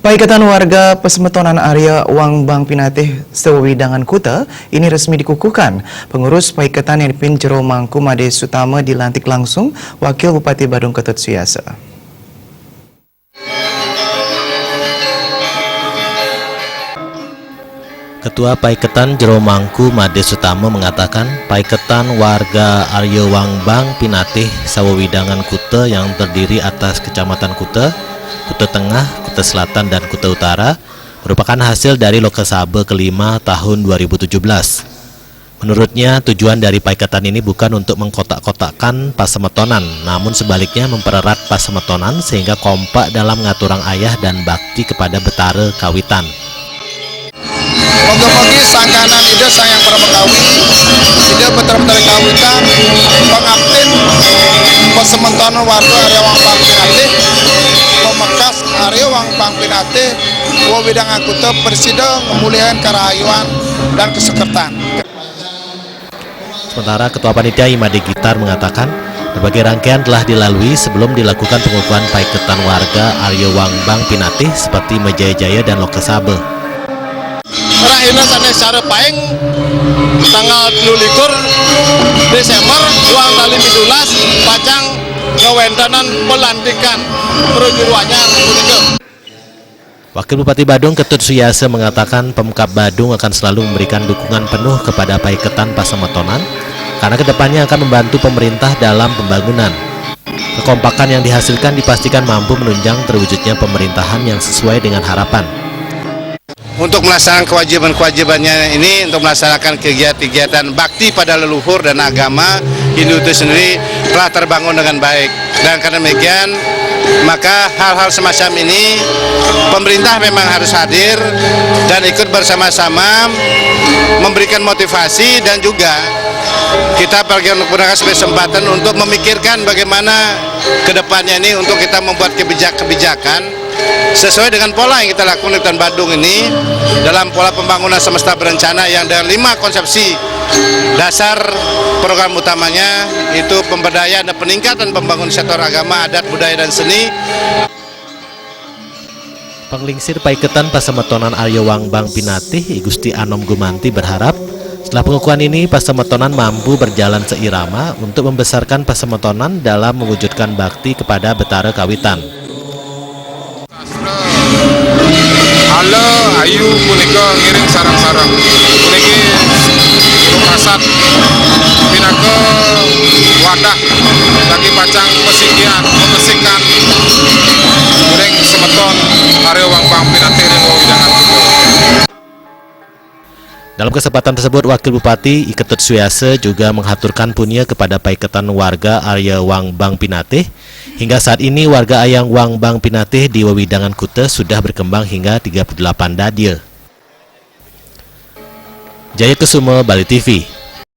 Paikatan warga Pasemetonan area Wang Bang Pinatih Sewewidangan Kuta ini resmi dikukuhkan. Pengurus Paikatan yang dipimpin Jero Mangku Made Sutama dilantik langsung Wakil Bupati Badung Ketut Suyasa. Ketua Paikatan Jero Mangku Made Sutama mengatakan Paikatan warga Arya Wang Bang Pinatih Sewewidangan Kuta yang terdiri atas Kecamatan Kuta, Kuta Tengah, Kuta Selatan, dan Kuta Utara merupakan hasil dari Lokasabah kelima tahun 2017. Menurutnya, tujuan dari paikatan ini bukan untuk mengkotak-kotakkan Pasemetonan, namun sebaliknya mempererat Pasemetonan sehingga kompak dalam ngaturang ayah dan bakti kepada betara kawitan. Moga-moga sangkanan ide sayang para bekawi, ide betara-betara kawitan, pengabdin Pasemetonan warga Arya Wang Bang Pinatih, memekas Arya Wang Bang Pinatih, Wewidangan Kuta Presida memuliakan kerahayuan dan kesekertaan. Sementara Ketua Panitia Imade Gitar mengatakan berbagai rangkaian telah dilalui sebelum dilakukan pengukuhan paikatan warga Arya Wang Bang Pinatih seperti Mejaya dan Lokasabah. Rahina sana secara paeng tanggal 12 Desember 2017 pacang ngewentanan pelantikan perjuruannya Republik. Wakil Bupati Badung Ketut Suyasa mengatakan Pemkab Badung akan selalu memberikan dukungan penuh kepada Paikatan Pasemetonan karena kedepannya akan membantu pemerintah dalam pembangunan. Kekompakan yang dihasilkan dipastikan mampu menunjang terwujudnya pemerintahan yang sesuai dengan harapan. Untuk melaksanakan kewajiban-kewajibannya ini, untuk melaksanakan kegiatan-kegiatan bakti pada leluhur dan agama Hindu itu sendiri telah terbangun dengan baik. Dan karena demikian, maka hal-hal semacam ini pemerintah memang harus hadir dan ikut bersama-sama memberikan motivasi, dan juga kita perlu menggunakan sebagai kesempatan untuk memikirkan bagaimana kedepannya ini untuk kita membuat kebijakan sesuai dengan pola yang kita lakukan di Kota Badung ini dalam pola pembangunan semesta berencana yang dengan 5 konsepsi dasar. Program utamanya itu pemberdayaan dan peningkatan pembangunan sektor agama, adat, budaya, dan seni. Penglingsir Paikatan Pasemetonan Arya Wang Bang Pinatih I Gusti Anom Gumanti berharap setelah pengukuhan ini Pasemetonan mampu berjalan seirama untuk membesarkan Pasemetonan dalam mewujudkan bakti kepada betara kawitan. Ala ayu punika ngiring sarang-sarang puniki rumrasat pinaka wadah bagi pacang mesikian memesikan ngiring semeton Arya Wang Bang Pinatih ring Wewidangan Kuta. Dalam kesempatan tersebut, Wakil Bupati I Ketut Suyasa juga menghaturkan punya kepada Paikatan warga Arya Wang Bang Pinatih. Hingga saat ini warga Arya Wang Bang Pinatih di Wewidangan Kuta sudah berkembang hingga 38 dadia. Jaya Kesuma, Bali TV.